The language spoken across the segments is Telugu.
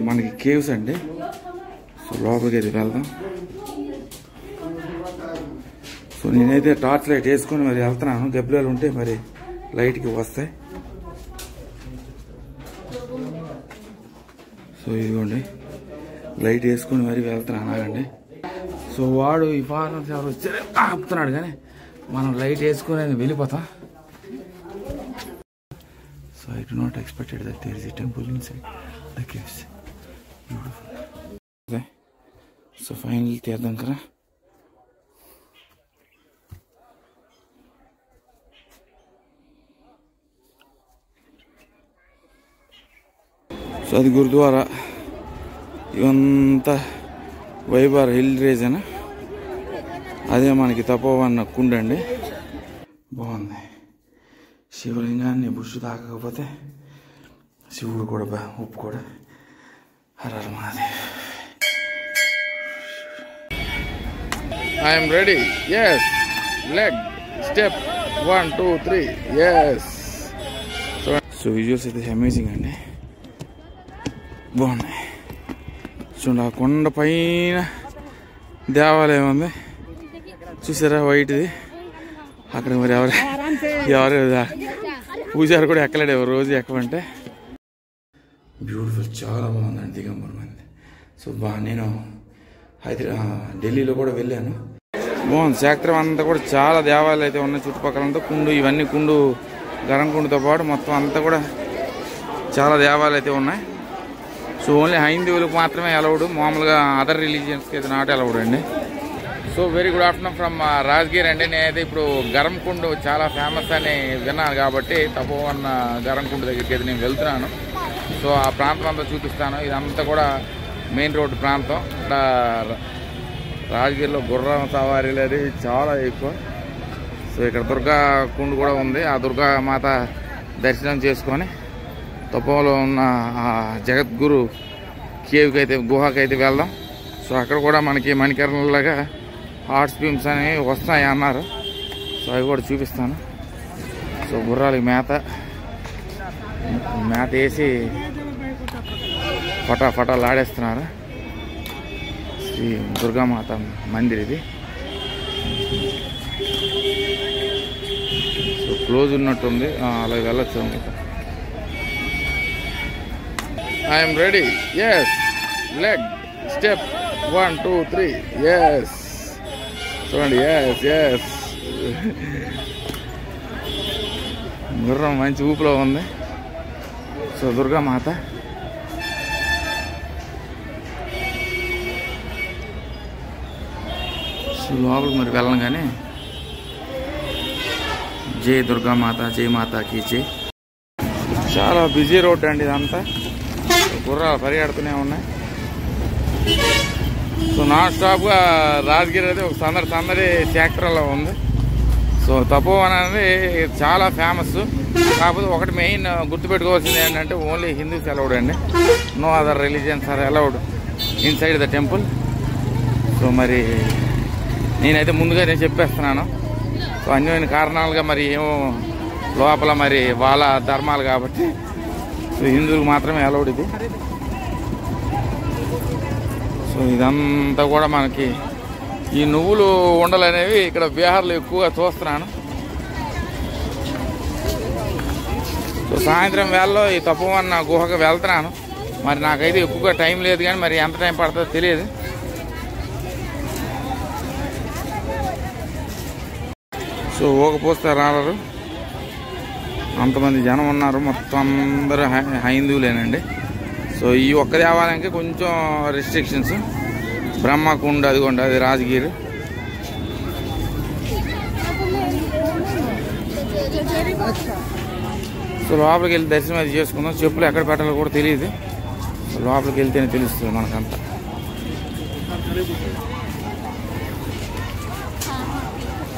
మనకి కేవ్స్ అండి. సో లోపలికి అయితే వెళ్దాం. సో నేనైతే టార్చ్ లైట్ వేసుకొని మరి వెళ్తున్నాను. గబ్బిలాలు ఉంటే మరి లైట్కి వస్తాయి. సో ఇదిగోండి లైట్ వేసుకొని మరి వెళ్తున్నాను. ఆగండి. సో వాడు ఈ ఫారెన్స్ ఎవరు వచ్చారు ఆపుతున్నాడు, కానీ మనం లైట్ వేసుకుని వెళ్ళిపోతాం. So I do not expected that there is a temple inside the caves. Beautiful. So final తీద్దాం కదా. సో అది గురుద్వారా. ఇవంతా వైబార్ హిల్ రేంజ్ అని, అదే మనకి తపోవన్ కుండ అండి. బాగుంది. శివలింగాన్ని బుష్ తాకకపోతే శివుడు కూడా ఒప్పుకోడు. Hara Mahadev. I'm ready. Yes. Leg step 1 2 3. Yes. So visuals అయితే అమేజింగ్ అండి. బాగున్నాయి. చూడండి ఆ కొండ పైన దేవాలయం ఉంది చూసారా, వైట్ది. అక్కడ మరి ఎవరు పూజారు కూడా ఎక్కలేడు, రోజు ఎక్కమంటే. బ్యూటిఫుల్, చాలా బాగుందండి దిగంబర్ మంది. సో నేను ఢిల్లీలో కూడా వెళ్ళాను. బాగుంది. శాస్త్రం అంతా కూడా చాలా దేవాలయాలు అయితే ఉన్నాయి చుట్టుపక్కలంతా. కుండు ఇవన్నీ కుండు గరం కుండుతో పాటు మొత్తం అంతా కూడా చాలా దేవాలయాలు అయితే ఉన్నాయి. సో ఓన్లీ హైందవులకు మాత్రమే అలౌడ్, మామూలుగా అదర్ రిలీజియన్స్కి అయితే నాట్ అలౌడ్ అండి. So very good afternoon from Rajgir అండి. నేనైతే ఇప్పుడు గరం కుండు చాలా ఫేమస్ అని విన్నాను కాబట్టి తపోవన్ గరం కుండు దగ్గరికి అయితే నేను వెళ్తున్నాను. సో ఆ ప్రాంతం అంతా చూపిస్తాను. ఇదంతా కూడా మెయిన్ రోడ్డు ప్రాంతం. ఇక్కడ రాజ్గిర్లో గుర్రం సవారీలు అది చాలా ఎక్కువ. సో ఇక్కడ దుర్గా కుండు కూడా ఉంది. ఆ దుర్గా మాత దర్శనం చేసుకొని తపోలో ఉన్న జగద్గురు కేవ్కి అయితే గుహకైతే వెళ్దాం. సో అక్కడ కూడా మనకి మణికర్ణలాగా హాట్ స్ప్రింగ్స్ అనేవి వస్తాయి అన్నారు. సో అవి కూడా చూపిస్తాను. సో గుర్రాలకి మేత వేసి ఫటాలు ఆడేస్తున్నారు. శ్రీ దుర్గామాత మందిర్ ఇది. సో క్లోజ్ ఉన్నట్టుంది, అలా వెళ్ళొచ్చు. I'm ready. Yes. Leg step 1 2 3. Yes. చూడండి. Yes yes. గుర్రం మంచి ఊపిలో ఉంది. సో దుర్గామాత. సో లోపలికి మరి వెళ్ళను కానీ జై దుర్గామాత, జై మాతాకి జై. చాలా బిజీ రోడ్ అండి ఇదంతా. గుర్రాలు పరిగెడుతూనే ఉన్నాయి. సో నాన్ స్టాప్గా రాజ్గిర్ అయితే ఒక సందడి సెక్టర్లో ఉంది. సో తపోవన్ అనేది చాలా ఫేమస్. కాకపోతే ఒకటి మెయిన్ గుర్తుపెట్టుకోవాల్సింది ఏంటంటే ఓన్లీ హిందూస్ అలౌడ్ అండి. No other religions are allowed inside the temple. So మరి నేనైతే ముందుగానే చెప్పేస్తున్నాను. సో అన్యోన్య కారణాలుగా మరి ఏమో లోపల మరి వాళ్ళ ధర్మాలు కాబట్టి సో హిందువులకు మాత్రమే అలౌడ్ ఇది. సో ఇదంతా కూడా మనకి ఈ నువ్వులు ఉండలు అనేవి ఇక్కడ బీహార్లో ఎక్కువగా చూస్తున్నాను. సో సాయంత్రం వేళలో ఈ తపోవన్ గుహకు వెళ్తున్నాను. మరి నాకైతే ఎక్కువగా టైం లేదు, కానీ మరి ఎంత టైం పడుతుందో తెలియదు. సో ఊకపోస్తే రాలరు, అంతమంది జనం ఉన్నారు. మొత్తం అందరూ హైందువులేనండి. సో ఈ ఒక్క దేవాలయానికి కొంచెం రెస్ట్రిక్షన్స్. బ్రహ్మకుండ అదిగోండి, అది రాజ్గిర్. సో లోపలికి వెళ్ళి దర్శనం అది చేసుకుందాం. చెప్పులు ఎక్కడ పెట్టాలో కూడా తెలియదు. సో లోపలికి వెళ్తేనే తెలుస్తుంది మనకంతా.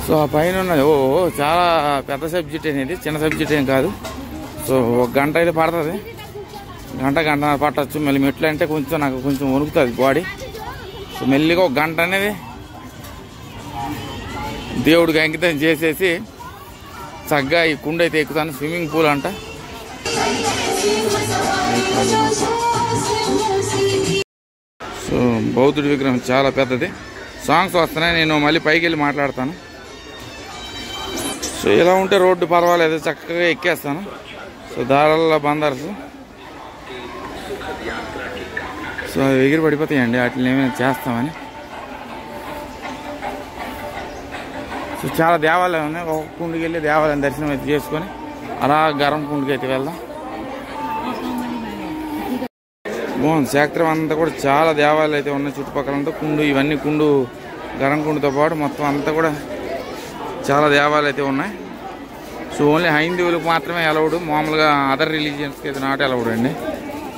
సో ఆ పైన ఉన్నది చాలా పెద్ద సబ్జెక్ట్ అనేది, చిన్న సబ్జెక్ట్ ఏం కాదు. సో ఒక గంట అయితే పడుతుంది, గంట పట్టచ్చు. మళ్ళీ మెట్లు అంటే కొంచెం నాకు కొంచెం వణుకుతుంది బాడీ. సో మెల్లిగా ఒక గంట అనేది దేవుడికి అంకితం చేసేసి చక్కగా ఈ కుండ అయితే ఎక్కుతాను. స్విమ్మింగ్ పూల్ అంట. బౌద్ధుడి విగ్రహం చాలా పెద్దది. సాంగ్స్ వస్తున్నాయి, నేను మళ్ళీ పైకి వెళ్ళి మాట్లాడతాను. సో ఇలా ఉంటే రోడ్డు పర్వాలేదు, చక్కగా ఎక్కేస్తాను. సో దారాల బందర్స్ సో ఎగిరి పడిపోతాయండి, వాటిని ఏమైనా చేస్తామని. సో చాలా దేవాలయం ఉన్నాయి. ఒక కుండికి వెళ్ళి దేవాలయం దర్శనం అయితే చేసుకొని అలా గరం కుండికి అయితే వెళ్దాం. బాగుంది క్షేత్రం అంతా కూడా, చాలా దేవాలయాలు అయితే ఉన్నాయి చుట్టుపక్కలంతా. కుండు ఇవన్నీ కుండు గరం కుండుతో పాటు మొత్తం అంతా కూడా చాలా దేవాలయాలు అయితే ఉన్నాయి. సో ఓన్లీ హైందవులకు మాత్రమే అలౌడ్, మామూలుగా అదర్ రిలీజియన్స్కి అయితే నాట్ అలౌడ్ అండి.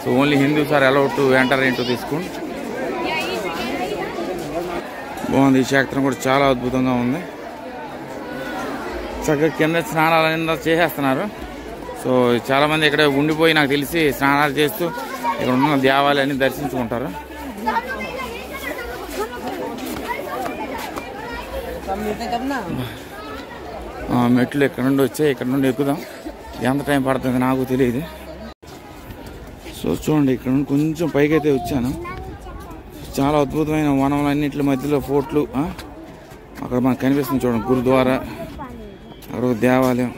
So only Hindus are allowed to enter into తీసుకోండి. బాగుంది, ఈ క్షేత్రం కూడా చాలా అద్భుతంగా ఉంది. చక్కగా కింద స్నానాలు చేసేస్తున్నారు. సో చాలామంది ఇక్కడ ఉండిపోయి నాకు తెలిసి స్నానాలు చేస్తూ ఇక్కడ ఉన్న దేవాలయాన్ని దర్శించుకుంటారు. మెట్లు ఇక్కడ నుండి వచ్చాయి, ఇక్కడ నుండి ఎక్కుదాం. ఎంత టైం పడుతుంది నాకు తెలియదు. సో చూడండి, ఇక్కడ నుండి కొంచెం పైకి అయితే వచ్చాను. చాలా అద్భుతమైన వనములన్నింటి మధ్యలో ఫోర్ట్లు, అక్కడ మనకు కనిపిస్తుంది చూడండి గురుద్వారా, అక్కడ ఒక దేవాలయం.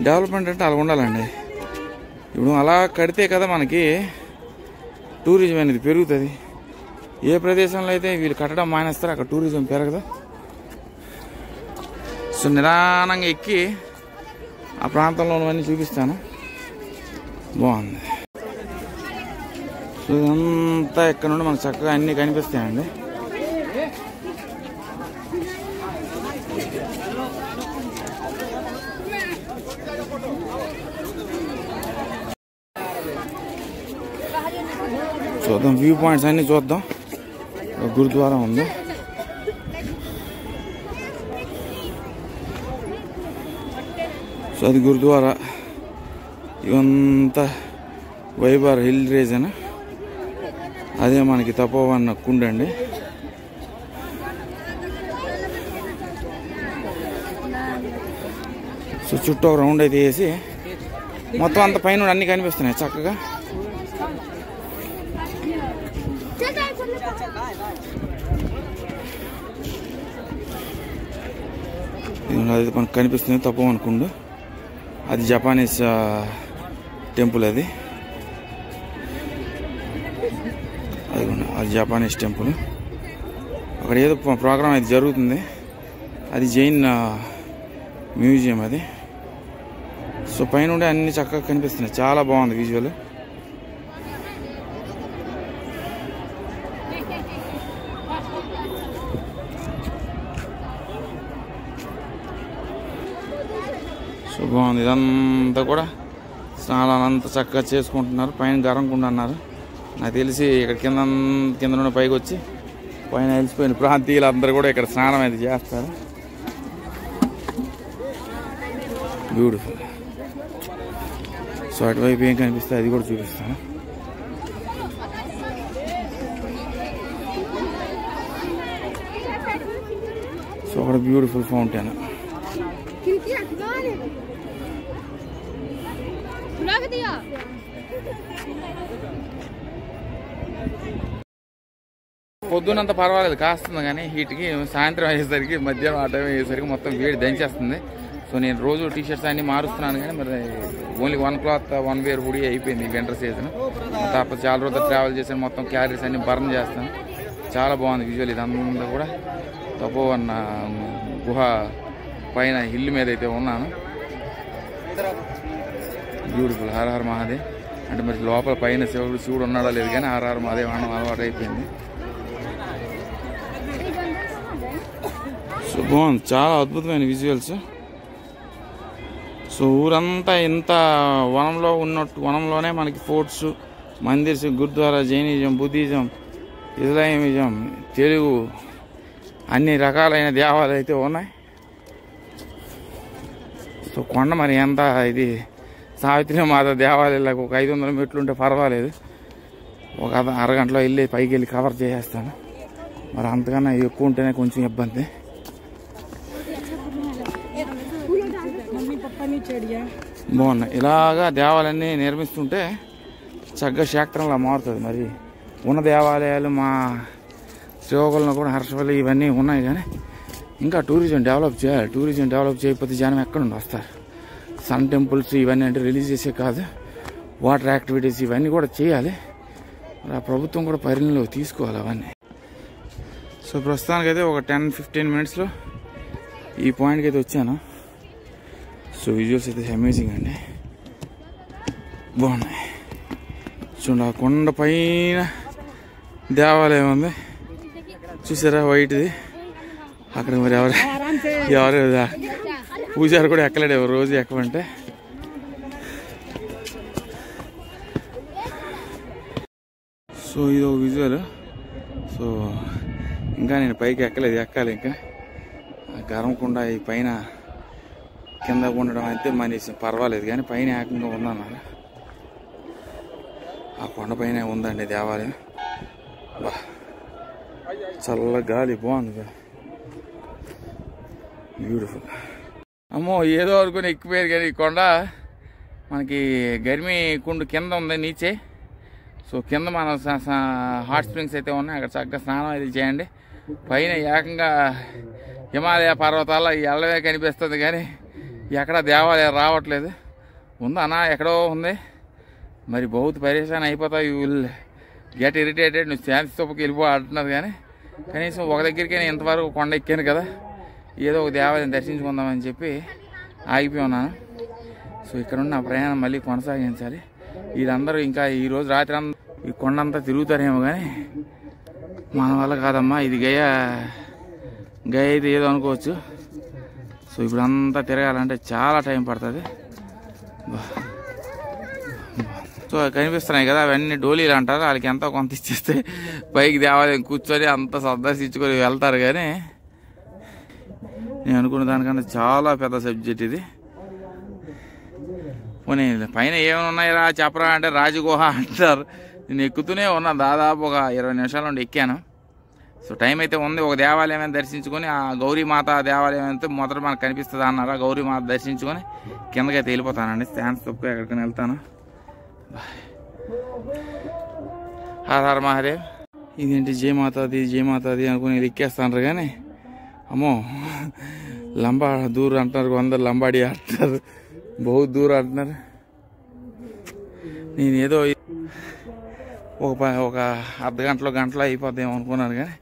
డెవలప్మెంట్ అంటే అలా ఉండాలండి. ఇప్పుడు అలా కడితే కదా మనకి టూరిజం అనేది పెరుగుతుంది. ఏ ప్రదేశంలో అయితే వీళ్ళు కట్టడం మానేస్తారో అక్కడ టూరిజం పెరగదు. సో నిదానంగా ఎక్కి ఆ ప్రాంతంలో ఉన్నవన్నీ చూపిస్తాను. బాగుంది. సో ఇదంతా ఇక్కడ నుండి మనకు చక్కగా అన్నీ కనిపిస్తాయండి. చూద్దాం, వ్యూ పాయింట్స్ అన్నీ చూద్దాం. గురుద్వారా ఉంది. సో అది గురుద్వారా. ఇవంతా వైబార్ హిల్ రేంజ్ అని, అదే మనకి తపోవన్ కుండ అండి. సో చుట్టూ ఒక రౌండ్ అయితే వేసి మొత్తం అంత పైన అన్నీ కనిపిస్తున్నాయి చక్కగా. అది మనకు కనిపిస్తుంది తపోవన్ కుండ. అది జపానీస్ టెంపుల్, అది జపానీస్ టెంపుల్. అక్కడ ఏదో ప్రోగ్రామ్ అయితే జరుగుతుంది, అది జైన్ మ్యూజియం అది. సో పైన అన్ని చక్కగా కనిపిస్తున్నాయి, చాలా బాగుంది విజువల్. సో బాగుంది. ఇదంతా కూడా స్నానాలు అంతా చక్కగా చేసుకుంటున్నారు. పైన గరం కుండ అన్నారు. నాకు తెలిసి ఇక్కడ కింద నుండి పైకి వచ్చి పైన వెలిసిపోయిన ప్రాంతీయులు అందరూ కూడా ఇక్కడ స్నానం అయితే చేస్తారు. బ్యూటిఫుల్. సో అటువైపు ఏం కనిపిస్తే అది కూడా చూపిస్తాను. సో అక్కడ బ్యూటిఫుల్ ఫౌంటైన్. పొద్దునంత పర్వాలేదు, కాస్తుంది. కానీ హీట్కి సాయంత్రం అయ్యేసరికి, మధ్యాహ్నం ఆ టైం అయ్యేసరికి మొత్తం వేడి దంచేస్తుంది. సో నేను రోజు టీషర్ట్స్ అన్నీ మారుస్తున్నాను, కానీ మరి only one cloth one wear hoodie అయిపోయింది వింటర్ సీజన్. తప్ప చాలా రోజులు ట్రావెల్ చేశాను, మొత్తం క్యారీస్ అన్ని బర్న్ చేస్తాను. చాలా బాగుంది విజువల్. ఇదంతా కూడా తపోవన్ గుహ పైన హిల్ మీద అయితే ఉన్నాను. బ్యూటిఫుల్. హర హర మహాదేవ్ అంటే మరి లోపల పైన శివుడు ఉన్నాడా లేదు, కానీ హర హర మహాదేవ్ అన్నం అలవాటు అయిపోయింది. సో బాగుంది, చాలా అద్భుతమైన విజువల్స్. సో ఊరంతా ఇంత వనంలో ఉన్నట్టు, వనంలోనే మనకి forts, mandirs, gurudwara, Jainism, Buddhism, Islamism, Telugu అన్ని రకాలైన దేవాలయాలు అయితే ఉన్నాయి. సో కొండ మరి ఎంత ఇది సావిత్రి మాత దేవాలయాలకు ఒక 500 మెట్లు ఉంటే పర్వాలేదు, ఒక అరగంటలో వెళ్ళి పైకి వెళ్ళి కవర్ చేసేస్తాను. మరి అంతకన్నా ఎక్కువ ఉంటేనే కొంచెం ఇబ్బంది. బాగున్నాయి. ఇలాగా దేవాలయాన్ని నిర్మిస్తుంటే చక్కగా క్షేత్రంలా మారుతుంది. మరి ఉన్న దేవాలయాలు మా శ్రీకాకుళంలో కూడా హర్షవల్లి ఇవన్నీ ఉన్నాయి, కానీ ఇంకా టూరిజం డెవలప్ చేయాలి. టూరిజం డెవలప్ చేయకపోతే జనం ఎక్కడ నుండి వస్తారు? సన్ టెంపుల్స్ ఇవన్నీ అంటే రిలీజియసే కాదు, వాటర్ యాక్టివిటీస్ ఇవన్నీ కూడా చేయాలి. ఆ ప్రభుత్వం కూడా పరిగణలోకి తీసుకోవాలి అవన్నీ. సో ప్రస్తుతానికైతే ఒక 10-15 మినిట్స్లో ఈ పాయింట్కి అయితే వచ్చాను. సో విజువల్స్ అయితే అమేజింగ్ అండి, బాగున్నాయి. చూడండి, ఆ కొండ పైన దేవాలయం ఉంది చూసారా, వైట్ది. అక్కడ మరి ఎవరు పూజారి కూడా ఎక్కలేడు, ఎవరు రోజు ఎక్కమంటే. సో ఇది ఒక విజువల్. సో ఇంకా నేను పైకి ఎక్కలేదు, ఎక్కాలి ఇంకా. గరమకుండా ఈ పైన కింద ఉండడం అయితే మనిషి పర్వాలేదు, కానీ పైన ఏకంగా ఉందన్నారు. ఆ కొండపైన ఉందండి దేవాలయం. బా చల్ల గాలి, బాగుంది, బ్యూటిఫుల్. అమ్మో ఏదో అనుకుని ఎక్కిపోయారు, కానీ ఈ కొండ మనకి గర్మి కుండు కింద ఉంది నీచే. సో కింద మన హాట్ స్ప్రింగ్స్ అయితే ఉన్నాయి, అక్కడ చక్కగా స్నానం అయితే చేయండి. పైన ఏకంగా హిమాలయ పర్వతాల ఎల్లవే కనిపిస్తుంది, కానీ ఎక్కడ దేవాలయం రావట్లేదు. ఉందన్నా ఎక్కడో ఉంది, మరి బహుత్ పరేషాన్ అయిపోతావు, యూ విల్ గెట్ ఇరిటేటెడ్, నువ్వు శాంతి స్థూపకి వెళ్ళిపో అంటున్నారు. కానీ కనీసం ఒక దగ్గరికి నేను ఇంతవరకు కొండ ఎక్కాను కదా, ఏదో ఒక దేవాలయం దర్శించుకుందామని చెప్పి ఆగిపోయి ఉన్నాను. సో ఇక్కడ ఉన్న ప్రయాణం మళ్ళీ కొనసాగించాలి. వీళ్ళందరూ ఇంకా ఈరోజు రాత్రి ఈ కొండంతా తిరుగుతారేమో, కానీ మన వల్ల కాదమ్మా. ఇది గయ అయితే ఏదో అనుకోవచ్చు. సో ఇప్పుడు అంతా తిరగాలంటే చాలా టైం పడుతుంది. సో కనిపిస్తున్నాయి కదా, అవన్నీ డోలీలు అంటారు. వాళ్ళకి ఎంతో కొంత ఇచ్చేస్తే పైకి దేవాలయం కూర్చొని అంత సందర్శించుకొని వెళ్తారు. కానీ నేను అనుకున్న దానికన్నా చాలా పెద్ద సబ్జెక్ట్ ఇది. పోనీ పైన ఏమైనా ఉన్నాయా చెప్పరా అంటే రాజగుహ అంటారు. నేను ఎక్కుతూనే ఉన్నా, దాదాపు ఒక 20 నిమిషాల నుండి ఎక్కాను. సో టైం అయితే ఉంది. ఒక దేవాలయం దర్శించుకొని, ఆ గౌరీమాత దేవాలయం అయితే మొదట మనకు కనిపిస్తుంది అన్నారు. ఆ గౌరీమాత దర్శించుకొని కిందకైతే వెళ్ళిపోతానండి. స్టాండ్ స్టెప్కి ఎక్కడికైనా వెళ్తాను. హర హర మహాదేవ్. ఇదేంటి జయమాతాది అనుకుని ఎక్కేస్తాను, కానీ అమ్మో లంబా దూరం అంటున్నారు, కొందరు లంబాడి అంటారు, బహుత్ దూరం అంటున్నారు. నేను ఏదో ఒక అర్ధ గంటలో అయిపోద్దేమో అనుకున్నాను, కానీ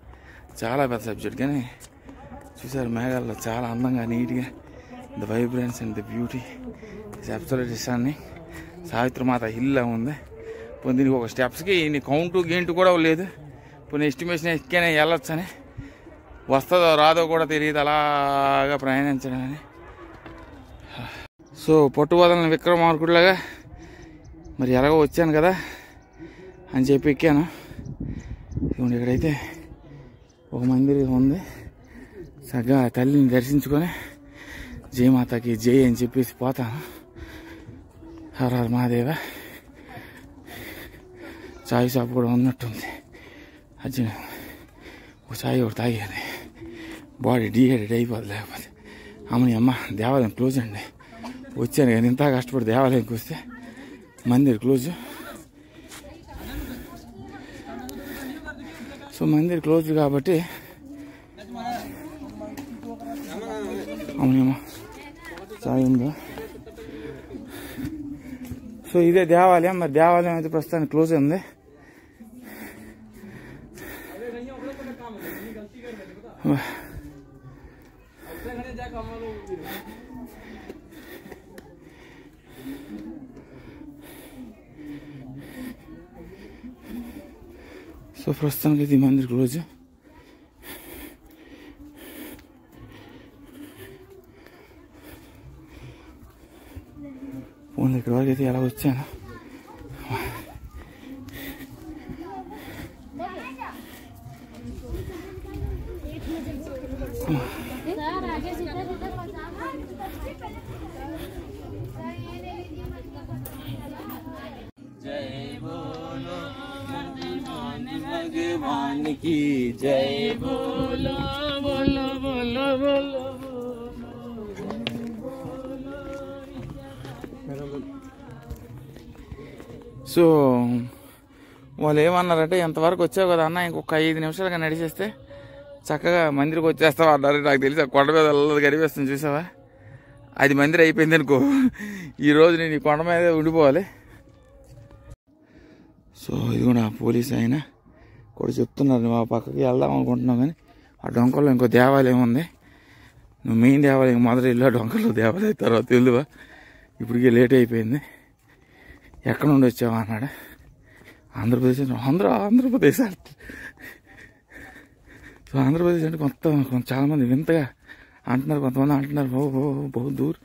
చాలా పెద్ద సబ్జెక్ట్. కానీ చూసారు మేఘాల్లో చాలా అందంగా నీట్గా the vibrance and the beauty is absolutely stunning. Savitrimata హిల్లా ఉంది. ఇప్పుడు దీనికి ఒక స్టెప్స్కి కౌంటు గేంటు కూడా లేదు. ఇప్పుడు ఎస్టిమేషన్ ఎక్కినే వెళ్ళొచ్చని, వస్తుందో రాదో కూడా తెలియదు అలాగా ప్రయాణించడం అని. సో పట్టువదలని విక్రమార్కుడిలాగా మరి ఎలాగో వచ్చాను కదా అని చెప్పి ఎక్కాను. ఇవ్వండి, ఇక్కడైతే ఒక మందిరం ఉంది. చక్కగా తల్లిని దర్శించుకొని జయమాతకి జై అని చెప్పేసి పోతాను. హర హర మహాదేవ. చాయ్ షాప్ కూడా ఉన్నట్టుంది. అర్జున ఒక చాయ్ ఒకటి తాగేయాలి, బాడీ డీహైడ్రేట్ అయిపోద్ది. లేకపోతే అమ్మని అమ్మ దేవాలయం క్లోజ్ అండి. వచ్చాను కానీ ఇంత కష్టపడి దేవాలయంకి వస్తే Mandir close. So Mandir close కాబట్టి అమ్మమ్మ చాయ్ ఉందా. సో ఇదే దేవాలయం. మరి దేవాలయం అయితే ప్రస్తుతానికి క్లోజ్ ఉంది. సో ప్రస్తుతానికి ఇది మందిర్ క్లోజ్. ఓన్లీ ఇక్కడ వరకు అయితే ఎలా వచ్చాను. भगवान की जय बोलो बोलो बोलो बोलो। సో వాళ్ళు ఏమన్నారంటే ఎంతవరకు వచ్చావు కదా అన్న, ఇంకొక 5 నిమిషాలుగా నడిచేస్తే చక్కగా మందిరికి వచ్చేస్తావా అన్నారు. నాకు తెలిసి కొండ మీద గడిపేస్తుంది చూసావా, అది మందిరం అయిపోయింది అనుకో, ఈరోజు నేను ఈ కొండ మీదే ఉండిపోవాలి. సో ఇది కూడా పోలీస్ ఆయన కూడా చెప్తున్నారు, నువ్వు ఆ పక్కకి వెళ్దాం అనుకుంటున్నావు కానీ ఆ డొంకల్లో ఇంకో దేవాలయం ఉంది, నువ్వు మెయిన్ దేవాలయం మొదటి ఇల్లు, ఆ డొంకల్లో దేవాలయం తర్వాత తెలువా, ఇప్పటికే లేట్ అయిపోయింది. ఎక్కడ నుండి వచ్చావా అన్నాడు. ఆంధ్రప్రదేశ్. ఆంధ్రప్రదేశ్ అంటే సో ఆంధ్రప్రదేశ్ అంటే కొంత చాలామంది వింతగా అంటున్నారు, కొంతమంది అంటున్నారు బహు దూర్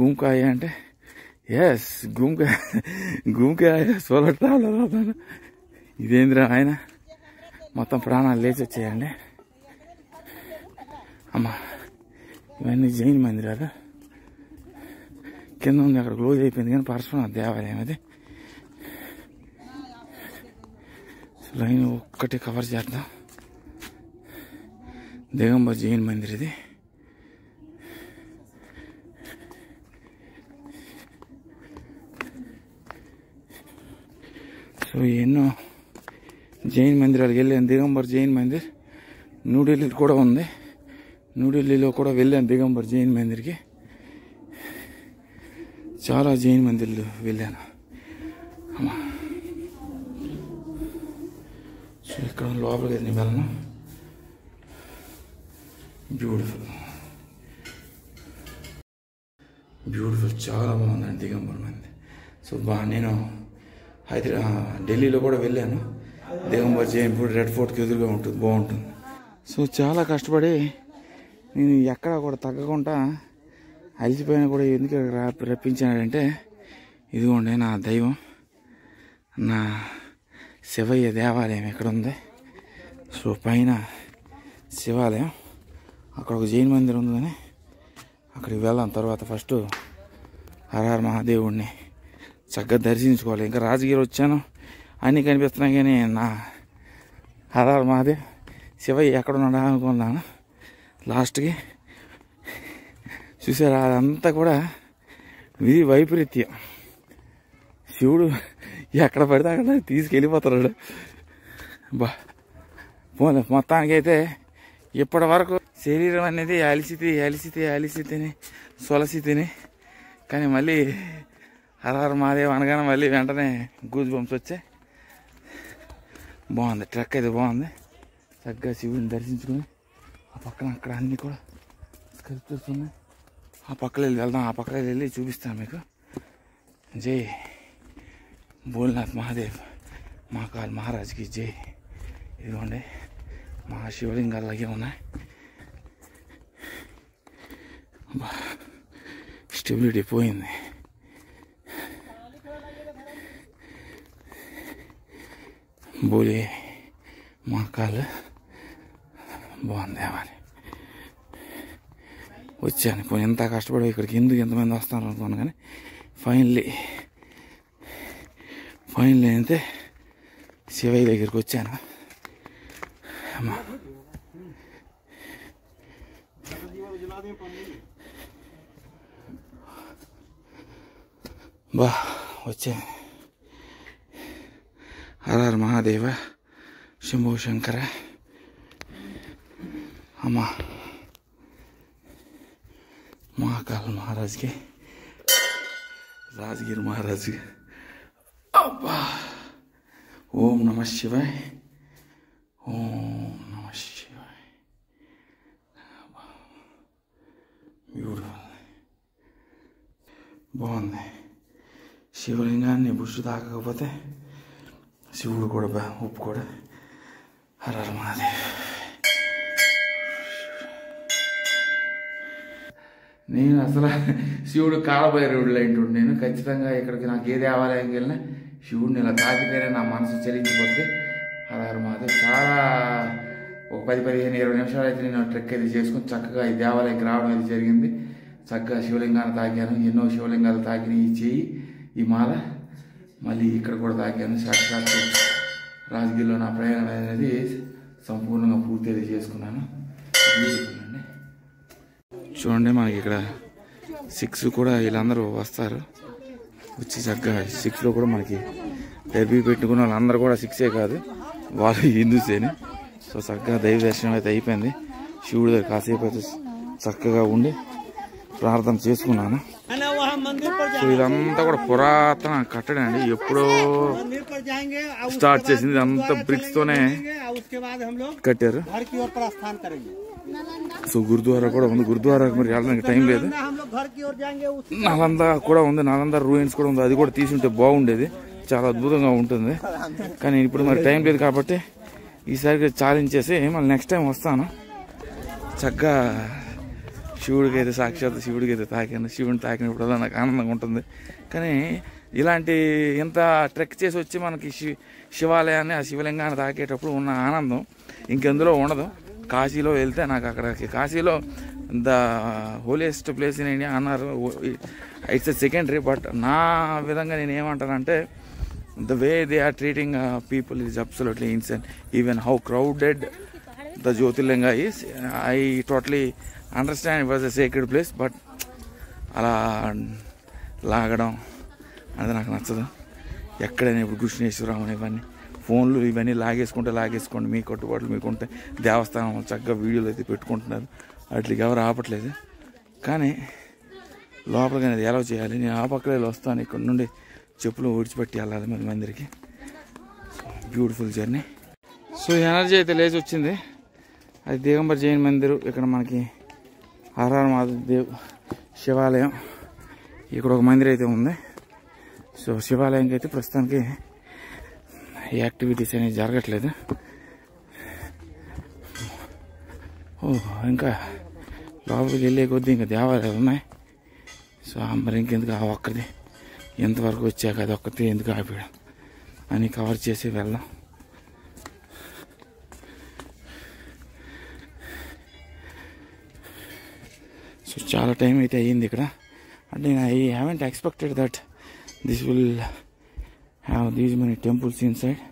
గుమ్కాయ అంటే ఎస్ గుమ్కాయ సోలార్ ట్రావెలర్ అవుతాను. ఇదేంద్రా ఆయన మొత్తం ప్రాణాలు లేచి వచ్చేయండి. అమ్మా ఇవన్నీ జైన్ మందిరాలు, కింద ఉంది అక్కడ క్లోజ్ అయిపోయింది కానీ పరశురామ దేవాలయం అది. లైన్ ఒక్కటి కవర్ చేద్దాం. దిగంబర్ జైన్ మందిర్ ఇది. సో ఎన్నో జైన్ మందిరాలకు వెళ్ళాను. దిగంబర్ జైన్ మందిర్ న్యూఢిల్లీలో కూడా ఉంది, న్యూఢిల్లీలో కూడా వెళ్ళాను దిగంబర్ జైన్ మందిర్కి. చాలా జైన్ మందిర్లు వెళ్ళాను. అమ్మా సో ఇక్కడ లోపలికి నేను వెళ్ళను. బ్యూటిఫుల్ చాలా బాగుందండి దిగంబర్ మందిర్. సో నేను ఢిల్లీలో కూడా వెళ్ళాను. దిగంబర్ జైన్ ఫోర్ట్, రెడ్ ఫోర్ట్కి ఎదురుగా ఉంటుంది, బాగుంటుంది. సో చాలా కష్టపడి నేను ఎక్కడ కూడా తగ్గకుండా అలిసిపోయినా కూడా ఎందుకు రప్పించాడంటే, ఇదిగోండి నా దైవం, నా శివయ్య దేవాలయం ఎక్కడ ఉంది. సో పైన శివాలయం, అక్కడ ఒక జైన్ మందిరం ఉందని అక్కడికి వెళ్దాం. తర్వాత ఫస్ట్ హరహర మహాదేవుడిని చక్కగా దర్శించుకోవాలి. ఇంకా రాజగిరి వచ్చాను, అన్నీ కనిపిస్తున్నాయి కానీ నా హరహర మహాదేవ్ శివయ్య ఎక్కడున్నాడా అనుకున్నాను. లాస్ట్కి చూసారా, అదంతా కూడా విధి వైపరీత్యం. శివుడు ఎక్కడ పడితే అక్కడ తీసుకెళ్ళిపోతున్నాడు. పోలే మొత్తానికైతే ఇప్పటి వరకు శరీరం అనేది అలిసి తిని కానీ మళ్ళీ హరహర మహాదేవ్ అనగానే మళ్ళీ వెంటనే గూజ్ బంప్స్ వచ్చాయి. బాగుంది, ట్రెక్ అయితే బాగుంది. చక్కగా శివుడిని దర్శించుకొని ఆ పక్కన అక్కడ అన్నీ కూడా స్కల్ప్చర్స్ ఉన్నాయి. ఆ పక్కన వెళ్దాం, ఆ పక్కన వెళ్ళి చూపిస్తాను మీకు. జై భోలేనాథ్ మహాదేవ్, మహాకాల్ మహారాజ్కి జై. ఇదిగోండి మహాశివలింగాలు అలాగే ఉన్నాయి. స్టెబిలిటీ పోయింది. బోలే మహాకాల్ బాగుంది. దేవాలి వచ్చాను, పోనీ ఎంత కష్టపడి ఇక్కడికి ఎందుకు ఎంతమంది వస్తారు అనుకున్నాను కానీ ఫైనల్లీ అయితే శివయ్య దగ్గరికి వచ్చాను. అమ్మా వచ్చాను. హరహర మహాదేవ శంభో శంకర. అమ్మా మహాకాల్ మహారాజ్కి, రాజగిరి మహారాజ్కి. అబ్బా ఓం నమ శివాయ్, ఓం నమ శివాయ్. బ్యూటిఫుల్, బాగుంది. శివలింగాన్ని బుష్టు తాకకపోతే శివుడు కూడా ఒప్పుకోడు. హరహర మహాదేవ్. నేను అసలు శివుడు కాలభైరవుడు లాంటి నేను ఖచ్చితంగా ఇక్కడికి నాకు ఏ దేవాలయంకి వెళ్ళినా శివుడిని ఇలా తాకితేనే నా మనసు చెల్లించిపోతే. హరహర మహాదేవ్. చాలా ఒక 10-15-20 నిమిషాలు అయితే నేను ట్రెక్ అయితే చేసుకుని చక్కగా ఈ దేవాలయంకి రావడం అయితే జరిగింది. చక్కగా శివలింగాన్ని తాకాను, ఎన్నో శివలింగాలు తాకిన ఈ చెయ్యి, ఈ మాల మళ్ళీ ఇక్కడ కూడా తాకాను. సాక్షాత్ రాజగిరిలో నా ప్రయాణం అనేది సంపూర్ణంగా పూర్తి అయితే చేసుకున్నాను. బ్యూటిఫుల్ అండి. చూడండి మనకి ఇక్కడ 6 కూడా వీళ్ళందరూ వస్తారు, వచ్చి చక్కగా 6లో కూడా మనకి టెర్బీ పెట్టుకున్న వాళ్ళందరూ కూడా సిక్సే కాదు, వాళ్ళు హిందూసేని. సో చక్కగా దైవ దర్శనం అయితే అయిపోయింది. శివుడి దగ్గర కాసేపు అయితే చక్కగా ఉండి ప్రార్థన చేసుకున్నాను. సో ఇదంతా కూడా పురాతన కట్టడం అండి, ఎప్పుడో స్టార్ట్ చేసింది. ఇదంతా బ్రిక్స్ తోనే కట్టారు. సో గురుద్వారా కూడా ఉంది. గురుద్వారా మరి వెళ్ళడానికి టైం లేదు. నాలందా కూడా ఉంది, నాలందా రూయిన్స్ కూడా ఉంది. అది కూడా తీసుంటే బాగుండేది, చాలా అద్భుతంగా ఉంటుంది. కానీ ఇప్పుడు మరి టైం లేదు కాబట్టి ఈసారి ఛాలెంజ్ చేసి మళ్ళీ నెక్స్ట్ టైం వస్తాను. చక్కగా శివుడికి అయితే సాక్షాత్ శివుడికి అయితే తాకాను. శివుడిని తాకినప్పుడు నాకు ఆనందంగా ఉంటుంది. కానీ ఇలాంటి ఇంత ట్రెక్ చేసి వచ్చి మనకి శివాలయాన్ని, ఆ శివలింగాన్ని తాకేటప్పుడు ఉన్న ఆనందం ఇంకెందులో ఉండదు. కాశీలో వెళ్తే నాకు అక్కడికి కాశీలో the holiest place in India అన్నారు. It's a secondary. బట్ నా విధంగా నేను ఏమంటానంటే the way they are treating people is absolutely insane. Even how crowded the Jyotirlinga is, I totally understand it was a sacred place. But అలా లాగడం అది నాకు నచ్చదు. ఎక్కడైనా ఇప్పుడు కృష్ణేశ్వరం ఇవన్నీ ఫోన్లు ఇవన్నీ లాగేసుకోండి, మీ కట్టుబాట్లు మీకుంటే. దేవస్థానం చక్కగా వీడియోలు అయితే పెట్టుకుంటున్నారు, వాటికి ఎవరు ఆపట్లేదు. కానీ లోపలికి అనేది ఎలా చేయాలి, నేను ఆ పక్కనే వస్తాను. ఇక్కడ నుండి చెప్పులు విడిచిపెట్టి వెళ్ళాలి మరి మందిరికి. Beautiful journey. సో ఎనర్జీ అయితే లేచి వచ్చింది. అది దిగంబర్ జైన్ మందిర్. ఇక్కడ మనకి హరహర మహాదేవ్ శివాలయం, ఇక్కడ ఒక మందిర్ అయితే ఉంది. సో శివాలయంకి అయితే ప్రస్తుతానికి యాక్టివిటీస్ అనేవి జరగట్లేదు. ఇంకా లోపలికి వెళ్ళే కొద్దీ ఇంకా దేవాలయాలు ఉన్నాయి. సో మరి ఇంకెందుకు ఆ ఒక్కది ఎంతవరకు వచ్చాక అది ఒక్కటి ఎందుకు ఆపేయడం అని కవర్ చేసి వెళ్దాం. సో చాలా టైం అయితే అయ్యింది ఇక్కడ. అంటే I haven't expected that this will have these many temples inside.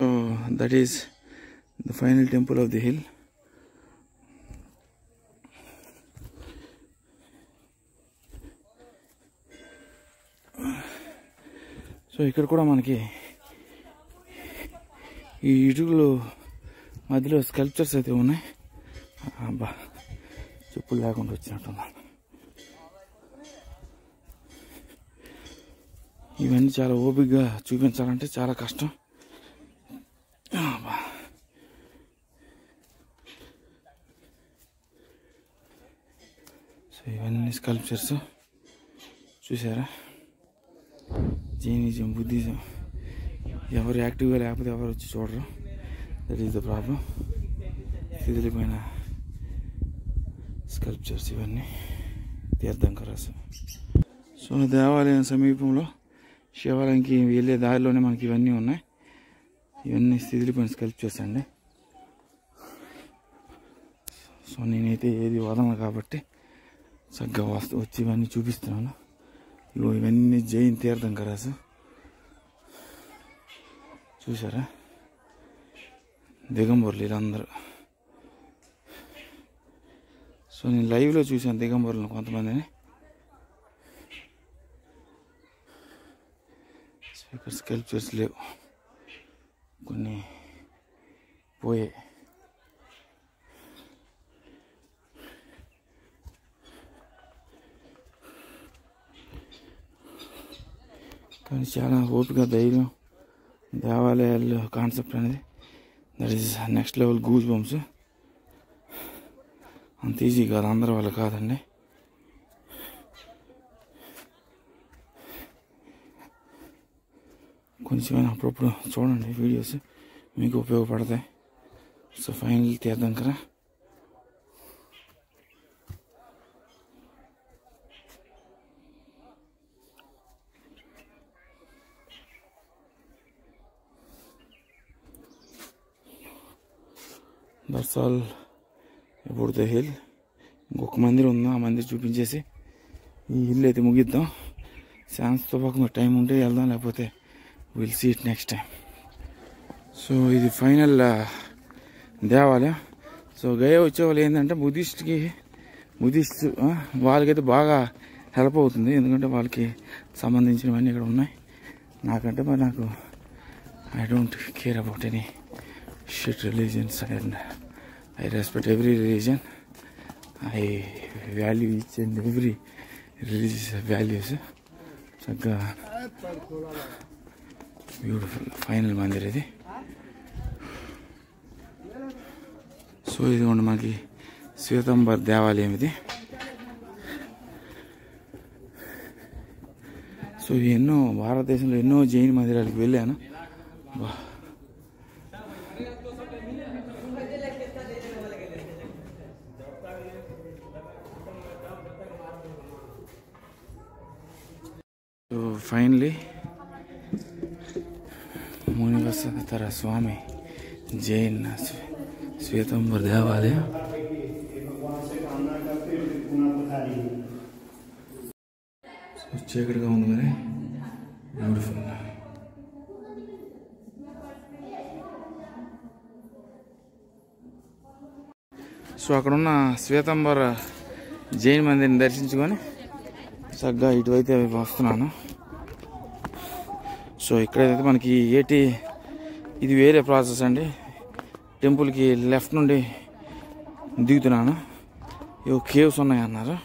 So that is the final temple of the hill. So ఇక్కడ కూడా మనకి ఈ ఇటుకలు మధ్యలో స్కల్ప్చర్స్ అయితే ఉన్నాయి. అబ్బా చెప్పులు లేకుండా వచ్చినట్టున్నాను. ఇవన్నీ చాలా ఓపికగా చూపించాలంటే చాలా కష్టం. సో ఇవన్నీ స్కల్ప్చర్స్ చూసారా. జైనిజం, బుద్ధిజం ఎవరు యాక్టివ్గా లేకపోతే ఎవరు వచ్చి చూడరు. That is the problem. శిథిలమైన స్కల్ప్చర్స్ ఇవన్నీ తీర్థంకరాసు. సో దేవాలయం సమీపంలో శివాలయంకి వెళ్ళే దారిలోనే మనకి ఇవన్నీ ఉన్నాయి. ఇవన్నీ శిథిలిపోయిన స్కల్ప్చర్స్ అండి. సో నేనైతే ఏది వదలను కాబట్టి చక్కగా వచ్చి ఇవన్నీ చూపిస్తున్నాను. ఇవన్నీ జైన్ తీర్థంకరాసు చూసారా. దిగంబరులు వీళ్ళందరూ. సో నేను లైవ్లో చూశాను దిగంబరులను కొంతమందిని. సో ఇక్కడ స్కల్ప్చర్స్ లేవు, కొన్ని పోయాయి. కానీ చాలా ఓపిక, ధైర్యం, దేవాలయాలు కాన్సెప్ట్ అనేది that is next level. Goose bumps. అంత ఈజీ కాదు, అందరి వాళ్ళు కాదండి. కొంచెం అప్పుడప్పుడు చూడండి వీడియోస్, మీకు ఉపయోగపడతాయి. So final Tirthankara. That's all about the hill. ఇంకొక మందిరం ఉందా, ఆ మందిరం చూపించేసి ఈ హిల్ అయితే ముగిద్దాం. ఛాన్స్తో పాటు టైం ఉంటే వెళ్దాం, లేకపోతే will see it next time. So ఇది ఫైనల్ దేవాలయం. సో గయా వచ్చేవాళ్ళు ఏంటంటే బుద్ధిస్ట్ వాళ్ళకైతే బాగా హెల్ప్ అవుతుంది, ఎందుకంటే వాళ్ళకి సంబంధించినవన్నీ ఇక్కడ ఉన్నాయి. నాకంటే మరి నాకు I don't care about any shit religions and I respect every religion. I value each and every religious values. చక్కగా బ్యూటిఫుల్ ఫైనల్ మందిర్ ఇది. సో ఇదిగోండి మనకి శ్వేతంబర్ దేవాలయం ఇది. సో ఎన్నో భారతదేశంలో ఎన్నో జైన్ మందిరాలకు వెళ్ళాను. సో ఫైనలీ మునివసతర స్వామి జైన్ శ్వేతంబర్ దేవాలయం. సో చీకటిగా ఉంది కానీ బ్యూటిఫుల్. సో అక్కడున్న శ్వేతంబర్ జైన్ మందిర్ని దర్శించుకొని చక్కగా ఇటువైతే వస్తున్నాను. సో ఇక్కడైతే మనకి ఇది వేరే ప్రాసెస్ అండి. టెంపుల్కి లెఫ్ట్ నుండి దిగుతున్నాను. ఇవి కేవ్స్ ఉన్నాయన్నారు.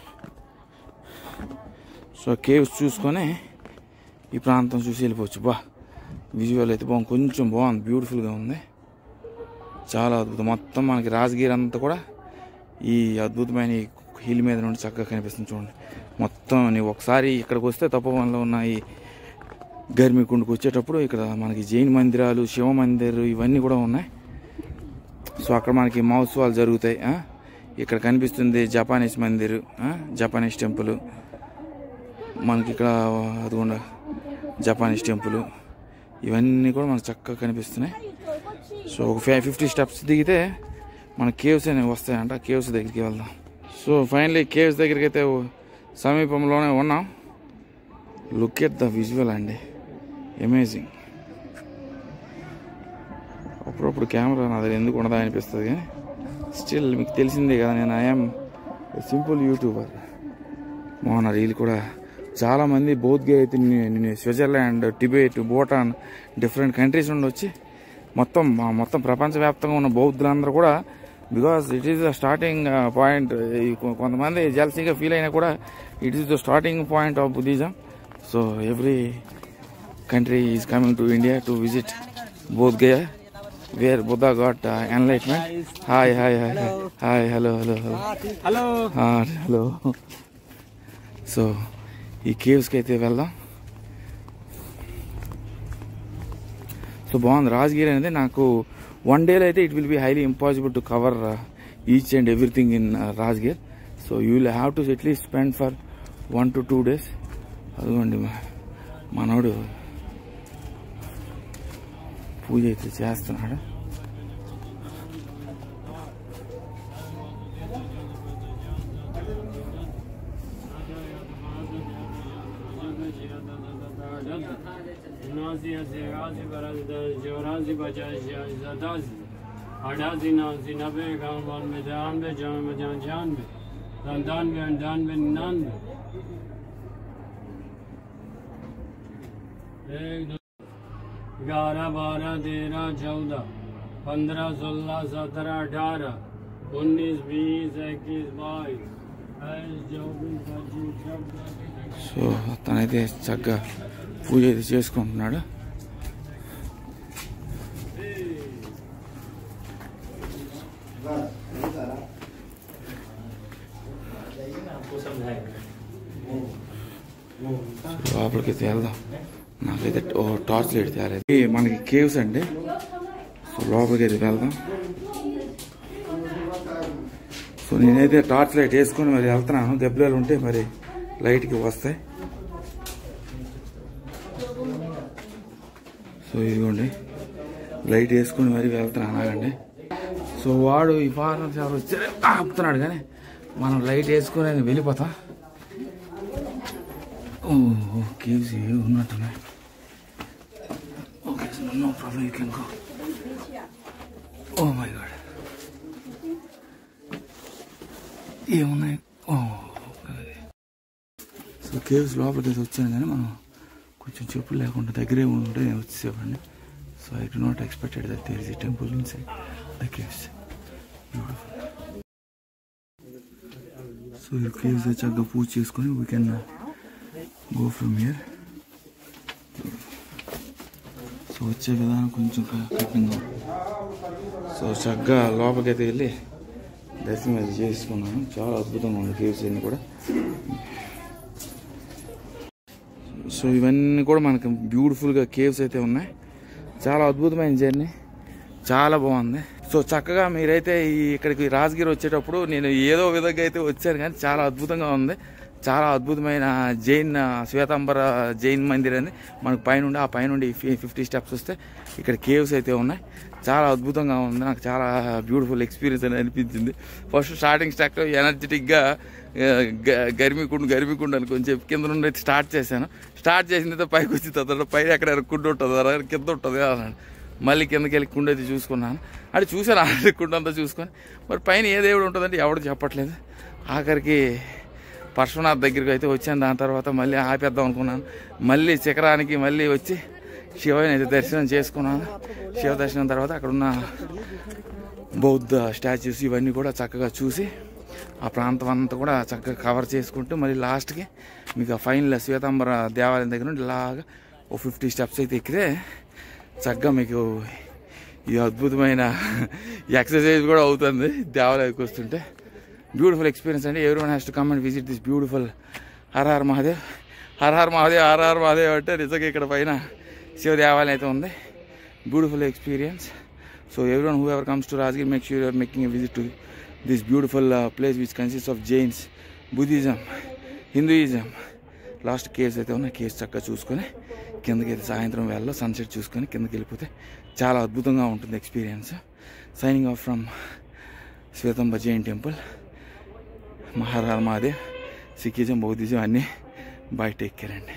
సో కేవ్స్ చూసుకొని ఈ ప్రాంతం చూసి వెళ్ళిపోవచ్చు. విజువల్ అయితే కొంచెం బాగుంది, బ్యూటిఫుల్గా ఉంది, చాలా అద్భుతం. మొత్తం మనకి రాజగిరి అంతా కూడా ఈ అద్భుతమైన హిల్ మీద నుండి చక్కగా కనిపిస్తుంది. చూడండి మొత్తం. నీవు ఒకసారి ఇక్కడికి వస్తే తపోవనంలో ఉన్న ఈ గర్మికుండకు వచ్చేటప్పుడు ఇక్కడ మనకి జైన్ మందిరాలు, శివ మందిర్ ఇవన్నీ కూడా ఉన్నాయి. సో అక్కడ మనకి మహోత్సవాలు జరుగుతాయి. ఇక్కడ కనిపిస్తుంది జపానీస్ మందిర్, జపానీస్ టెంపుల్. మనకి ఇక్కడ అదిగోండా జపానీస్ టెంపుల్, ఇవన్నీ కూడా మనకు చక్కగా కనిపిస్తున్నాయి. సో ఒక 50 స్టెప్స్ దిగితే మన కేవ్స్ అనేవి వస్తాయంట. కేవ్స్ దగ్గరికి వెళ్దాం. సో ఫైనలీ కేవ్స్ దగ్గరికి అయితే సమీపంలోనే ఉన్నాం. లుక్ ఎట్ ద విజువల్ అండి, అమేజింగ్. అప్పుడప్పుడు కెమెరా నా దగ్గర ఎందుకు ఉండదా అనిపిస్తుంది, కానీ స్టిల్ మీకు తెలిసిందే కదా, నేను ఐఎమ్ సింపుల్ యూట్యూబర్. మొన్న రీల్ కూడా చాలామంది బౌద్ధ అయితే Switzerland, Tibet, Bhutan different countries నుండి వచ్చి మొత్తం ప్రపంచవ్యాప్తంగా ఉన్న బౌద్ధులందరూ కూడా, because it is the starting point. కొంతమంది జెలసీగా ఫీల్ అయినా కూడా it is the starting point of Buddhism. So every country is coming to India to visit Bodh Gaya, where Buddha got enlightenment. Hi hi hi hi, hello hello hello hello. So ఈ కేవ్స్కి అయితే వెళ్దాం. సో బాగుంది. రాజగిరి అనేది నాకు వన్ డేలో అయితే it will be highly impossible to cover each and everything in Rajgir. So you will have to at least spend for 1 to 2 days. అదిగోండి మనోడు పూజ అయితే చేస్తున్నాడు. ग्यारह, 12, 13, 14, 15, 16, 17, 18, 19, 20, 21, 22, 24, 25. సో తనైతే చక్కగా పూజ అయితే చేసుకుంటున్నాడు. లోపలికి వెళ్దాం. నాకైతే టార్చ్ లైట్ తేలేదు. మనకి కేవ్స్ అండి. సో లోపలికి అయితే వెళ్దాం. సో నేనైతే టార్చ్ లైట్ వేసుకొని మరి వెళ్తున్నాను. దెబ్బలు ఉంటే మరి లైట్కి వస్తాయి. సో ఇదిగోండి లైట్ వేసుకొని మరి వెళ్తున్నాను. ఆగండి. సో వాడు ఈ ఫారెన్ ఎవరు వచ్చారు ఆపుతున్నాడు, కానీ మనం లైట్ వేసుకొని వెళ్ళిపోతాం. ఓ కేవ్స్ ఉన్నట్టున్నాయి. Okay, no problem, you can go. Oh my God. ఏమున్నాయి. సో కేవ్స్ లోపలికి అయితే వచ్చాను కానీ మనం కొంచెం చెప్పులు లేకుండా దగ్గరే ఉంటే నేను వచ్చేసేవాడిని. So I do not expected that there is a temple inside the caves. Beautiful. So ఈ కేవ్స్ చక్కగా పూజ చేసుకొని we can go from here. So వచ్చే విధానం కొంచెం కఠినంగా. సో చక్కగా లోపలికైతే వెళ్ళి దర్శనం అది చేసుకున్నాను. చాలా అద్భుతంగా ఉంది కేవ్స్ అన్నీ కూడా. సో ఇవన్నీ కూడా మనకి బ్యూటిఫుల్గా కేవ్స్ అయితే ఉన్నాయి. చాలా అద్భుతమైన జర్నీ, చాలా బాగుంది. సో చక్కగా మీరైతే ఇక్కడికి రాజగిరి వచ్చేటప్పుడు నేను ఏదో విధంగా అయితే వచ్చాను కానీ చాలా అద్భుతంగా ఉంది. చాలా అద్భుతమైన జైన్ శ్వేతాంబర జైన్ మందిర్ అని మనకు పైనుండి, ఆ పైనుండి 50 స్టెప్స్ వస్తే ఇక్కడ కేవ్స్ అయితే ఉన్నాయి. చాలా అద్భుతంగా ఉంది. నాకు చాలా బ్యూటిఫుల్ ఎక్స్పీరియన్స్ అని అనిపించింది. ఫస్ట్ స్టార్టింగ్ స్టాక్ ఎనర్జెటిక్గా గరిమికుండు అని కొంచెం కింద నుండి అయితే స్టార్ట్ చేశాను. స్టార్ట్ చేసిన తర్వాత పైకి వచ్చి తర్వాత పైన ఎక్కడ కుండు ఉంటుంది, కింద ఉంటుంది అన్నాడు. మళ్ళీ కిందకి వెళ్ళి కుండ అయితే చూసుకున్నాను. అది చూసాను ఆల్రెడీ కుండ అంతా చూసుకొని. మరి పైన ఏ దేవుడు ఉంటుందంటే ఎవడు చెప్పట్లేదు. ఆఖరికి పరశునాథ్ దగ్గరికి అయితే వచ్చాను. దాని తర్వాత మళ్ళీ ఆపేద్దాం అనుకున్నాను. మళ్ళీ శిఖరానికి మళ్ళీ వచ్చి శివని అయితే దర్శనం చేసుకున్నాను. శివ దర్శనం తర్వాత అక్కడున్న బౌద్ధ స్టాచ్యూస్ ఇవన్నీ కూడా చక్కగా చూసి ఆ ప్రాంతం అంతా కూడా చక్కగా కవర్ చేసుకుంటూ మళ్ళీ లాస్ట్కి మీకు ఆ ఫైనల్ శ్వేతాంబర దేవాలయం దగ్గర నుండి ఇలాగా ఓ 50 స్టెప్స్ అయితే ఎక్కితే చక్కగా మీకు ఈ అద్భుతమైన ఎక్సర్సైజ్ కూడా అవుతుంది దేవాలయానికి వస్తుంటే. బ్యూటిఫుల్ ఎక్స్పీరియన్స్ అండి. Everyone has to come and visit this beautiful Har Har Mahadev. Har Har Mahadev, Har Har Mahadev అంటే నిజంగా ఇక్కడ పైన శివ దేవాలయం అయితే ఉంది. Beautiful experience. So everyone who ever comes to Rajgir make sure you are making a visit to this beautiful place which consist of Jains, Buddhism, Hinduism. Last caves అయితే ఉన్నాయి. కేవ్స్ చక్కగా చూసుకొని కిందకి అయితే సాయంత్రం వేళలో సన్సెట్ చూసుకొని కిందకి వెళ్ళిపోతే చాలా అద్భుతంగా ఉంటుంది experience. Signing off from Shvetambara Jain temple. Her Har Mahadev. Sikhism, Buddhism అన్నీ బై. టేక్ కేర్ అండి.